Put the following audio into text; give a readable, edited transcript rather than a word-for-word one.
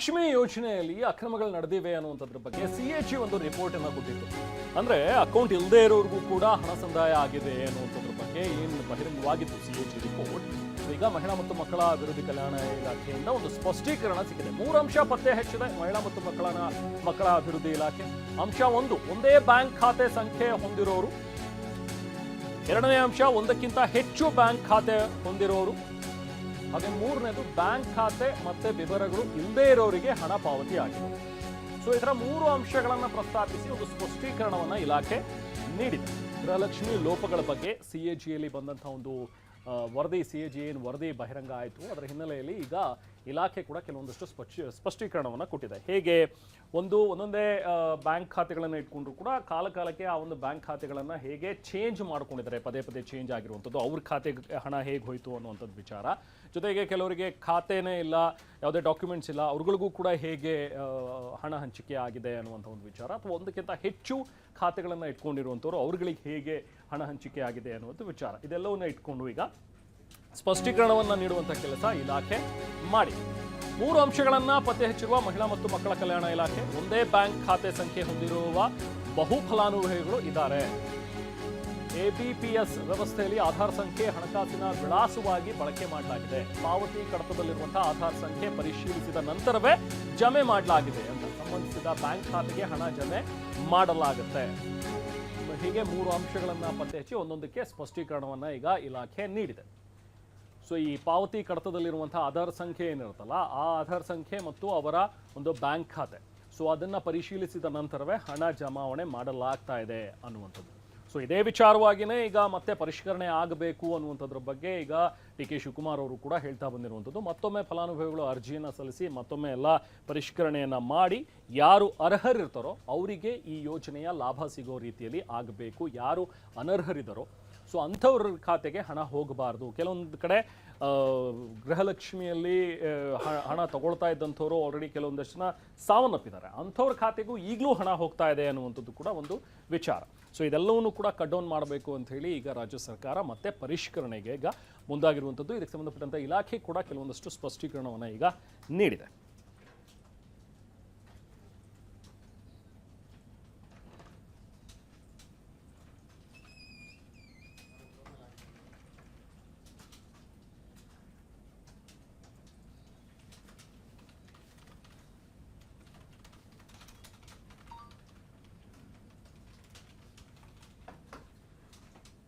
ಗೃಹಲಕ್ಷ್ಮಿ ಯೋಜನೆಯಲ್ಲಿ ಅಕ್ರಮಗಳು ನಡೆದಿವೆ ಅನ್ನುವಂಥದ್ರ ಬಗ್ಗೆ ಸಿಎಜಿ ಒಂದು ರಿಪೋರ್ಟ್ ಅನ್ನು ಕೊಟ್ಟಿತ್ತು. ಅಂದ್ರೆ ಅಕೌಂಟ್ ಇಲ್ಲದೆ ಇರೋರಿಗೂ ಕೂಡ ಹಣ ಸಂದಾಯ ಆಗಿದೆ ಅನ್ನುವಂಥದ್ರ ಬಗ್ಗೆ ಏನು ಬಹಿರಂಗವಾಗಿತ್ತು ಸಿಎಜಿ ರಿಪೋರ್ಟ್. ಈಗ ಮಹಿಳಾ ಮತ್ತು ಮಕ್ಕಳ ಅಭಿವೃದ್ಧಿ ಕಲ್ಯಾಣ ಇಲಾಖೆಯಿಂದ ಒಂದು ಸ್ಪಷ್ಟೀಕರಣ ಸಿಕ್ಕಿದೆ. 3 ಅಂಶ ಪತ್ತೆ ಹಚ್ಚಿದೆ ಮಹಿಳಾ ಮತ್ತು ಮಕ್ಕಳ ಅಭಿವೃದ್ಧಿ ಇಲಾಖೆ. ಅಂಶ 1, ಒಂದೇ ಬ್ಯಾಂಕ್ ಖಾತೆ ಸಂಖ್ಯೆ ಹೊಂದಿರೋರು. 2ನೇ ಅಂಶ, ಒಂದಕ್ಕಿಂತ ಹೆಚ್ಚು ಬ್ಯಾಂಕ್ ಖಾತೆ ಹೊಂದಿರೋರು. ಹಾಗೆ 3ನೇದು, ಬ್ಯಾಂಕ್ ಖಾತೆ ಮತ್ತೆ ವಿವರಗಳು ಇಲ್ಲದೇ ಇರೋರಿಗೆ ಹಣ ಪಾವತಿ ಆಗಿದೆ. ಸೊ ಇದರ 3 ಅಂಶಗಳನ್ನು ಪ್ರಸ್ತಾಪಿಸಿ ಒಂದು ಸ್ಪಷ್ಟೀಕರಣವನ್ನ ಇಲಾಖೆ ನೀಡಿದೆ. ಗೃಹಲಕ್ಷ್ಮಿ ಲೋಪಗಳ ಬಗ್ಗೆ ಸಿಎಜಿಯಲ್ಲಿ ಬಂದಂತಹ ಒಂದು ವರದಿ, ಸಿಎಜಿ ಏನು ವರದಿ ಬಹಿರಂಗ ಆಯಿತು, ಅದರ ಹಿನ್ನೆಲೆಯಲ್ಲಿ ಈಗ ಇಲಾಖೆ ಕೂಡ ಕೆಲವೊಂದಷ್ಟು ಸ್ಪಷ್ಟೀಕರಣವನ್ನು ಕೊಟ್ಟಿದೆ. ಹೇಗೆ ಒಂದೊಂದೇ ಬ್ಯಾಂಕ್ ಖಾತೆಗಳನ್ನು ಇಟ್ಕೊಂಡ್ರು ಕೂಡ ಕಾಲಕಾಲಕ್ಕೆ ಆ ಒಂದು ಬ್ಯಾಂಕ್ ಖಾತೆಗಳನ್ನು ಹೇಗೆ ಚೇಂಜ್ ಮಾಡ್ಕೊಂಡಿದ್ದಾರೆ, ಪದೇ ಪದೇ ಚೇಂಜ್ ಆಗಿರುವಂಥದ್ದು, ಅವ್ರ ಖಾತೆಗೆ ಹಣ ಹೇಗೆ ಹೋಯಿತು ಅನ್ನುವಂಥದ್ದು ವಿಚಾರ. ಜೊತೆಗೆ ಕೆಲವರಿಗೆ ಖಾತೆನೇ ಇಲ್ಲ, ಯಾವುದೇ ಡಾಕ್ಯುಮೆಂಟ್ಸ್ ಇಲ್ಲ, ಅವ್ರಿಗಳಿಗೂ ಕೂಡ ಹೇಗೆ ಹಣ ಹಂಚಿಕೆ ಆಗಿದೆ ಅನ್ನುವಂಥ ಒಂದು ವಿಚಾರ. ಅಥವಾ ಒಂದಕ್ಕಿಂತ ಹೆಚ್ಚು ಖಾತೆಗಳನ್ನು ಇಟ್ಕೊಂಡಿರುವಂಥವ್ರು ಅವ್ರುಗಳಿಗೆ ಹೇಗೆ ಹಣ ಹಂಚಿಕೆ ಆಗಿದೆ ಅನ್ನುವಂಥ ವಿಚಾರ. ಇದೆಲ್ಲವನ್ನ ಇಟ್ಕೊಂಡು ಈಗ ಸ್ಪಷ್ಟೀಕರಣವನ್ನು ನೀಡುವಂಥ ಕೆಲಸ ಇಲಾಖೆ ಮಾಡಿ 3 ಅಂಶಗಳನ್ನು ಪತ್ತೆ ಹಚ್ಚಿರುವ ಮಹಿಳಾ ಮತ್ತು ಮಕ್ಕಳ ಕಲ್ಯಾಣ ಇಲಾಖೆ. ಒಂದೇ ಬ್ಯಾಂಕ್ ಖಾತೆ ಸಂಖ್ಯೆ ಹೊಂದಿರುವ ಬಹು ಫಲಾನುಭವಿಗಳು ಇದ್ದಾರೆ. ಎಬಿಪಿಎಸ್ ವ್ಯವಸ್ಥೆಯಲ್ಲಿ ಆಧಾರ್ ಸಂಖ್ಯೆ ಹಣಕಾಸಿನ ವಿಳಾಸವಾಗಿ ಬಳಕೆ ಮಾಡಲಾಗಿದೆ. ಪಾವತಿ ಕಡತದಲ್ಲಿರುವಂತಹ ಆಧಾರ್ ಸಂಖ್ಯೆ ಪರಿಶೀಲಿಸಿದ ನಂತರವೇ ಜಮೆ ಮಾಡಲಾಗಿದೆ ಅಂತ ಸಂಬಂಧಿಸಿದ ಬ್ಯಾಂಕ್ ಖಾತೆಗೆ ಹಣ ಜಮೆ ಮಾಡಲಾಗುತ್ತೆ. ಹೀಗೆ 3 ಅಂಶಗಳನ್ನು ಪತ್ತೆ ಹಚ್ಚಿ ಒಂದೊಂದಕ್ಕೆ ಸ್ಪಷ್ಟೀಕರಣವನ್ನು ಈಗ ಇಲಾಖೆ ನೀಡಿದೆ. ಸೊ ಈ ಪಾವತಿ ಕಡತದಲ್ಲಿರುವಂತಹ ಆಧಾರ್ ಸಂಖ್ಯೆ ಏನಿರುತ್ತಲ್ಲ, ಆ ಆಧಾರ್ ಸಂಖ್ಯೆ ಮತ್ತು ಅವರ ಒಂದು ಬ್ಯಾಂಕ್ ಖಾತೆ, ಸೊ ಅದನ್ನು ಪರಿಶೀಲಿಸಿದ ನಂತರವೇ ಹಣ ಜಮಾವಣೆ ಮಾಡಲಾಗ್ತಾ ಇದೆ ಅನ್ನುವಂಥದ್ದು. ಸೊ ಇದೇ ವಿಚಾರವಾಗಿಯೇ ಈಗ ಮತ್ತೆ ಪರಿಷ್ಕರಣೆ ಆಗಬೇಕು ಅನ್ನುವಂಥದ್ರ ಬಗ್ಗೆ ಈಗ ಡಿ.ಕೆ. ಶಿವಕುಮಾರ್ ಅವರು ಕೂಡ ಹೇಳ್ತಾ ಬಂದಿರುವಂಥದ್ದು. ಮತ್ತೊಮ್ಮೆ ಫಲಾನುಭವಿಗಳು ಅರ್ಜಿಯನ್ನು ಸಲ್ಲಿಸಿ ಮತ್ತೊಮ್ಮೆ ಎಲ್ಲ ಪರಿಷ್ಕರಣೆಯನ್ನು ಮಾಡಿ ಯಾರು ಅರ್ಹರಿರ್ತಾರೋ ಅವರಿಗೆ ಈ ಯೋಜನೆಯ ಲಾಭ ಸಿಗೋ ರೀತಿಯಲ್ಲಿ ಆಗಬೇಕು. ಯಾರು ಅನರ್ಹರಿದ್ದಾರೋ ಸೊ ಅಂಥವ್ರ ಖಾತೆಗೆ ಹಣ ಹೋಗಬಾರ್ದು. ಕೆಲವೊಂದು ಕಡೆ ಗೃಹಲಕ್ಷ್ಮಿಯಲ್ಲಿ ಹಣ ತಗೊಳ್ತಾ ಇದ್ದಂಥವ್ರು ಆಲ್ರೆಡಿ ಕೆಲವೊಂದಷ್ಟು ಜನ ಸಾವನ್ನಪ್ಪಿದ್ದಾರೆ. ಅಂಥವ್ರ ಖಾತೆಗೂ ಈಗಲೂ ಹಣ ಹೋಗ್ತಾ ಇದೆ ಅನ್ನುವಂಥದ್ದು ಕೂಡ ಒಂದು ವಿಚಾರ. ಸೊ ಇದೆಲ್ಲವನ್ನೂ ಕೂಡ ಕಟ್ ಡೌನ್ ಮಾಡಬೇಕು ಅಂತ ಹೇಳಿ ಈಗ ರಾಜ್ಯ ಸರ್ಕಾರ ಮತ್ತೆ ಪರಿಷ್ಕರಣೆಗೆ ಈಗ ಮುಂದಾಗಿರುವಂಥದ್ದು. ಇದಕ್ಕೆ ಸಂಬಂಧಪಟ್ಟಂಥ ಇಲಾಖೆ ಕೂಡ ಕೆಲವೊಂದಷ್ಟು ಸ್ಪಷ್ಟೀಕರಣವನ್ನು ಈಗ ನೀಡಿದೆ.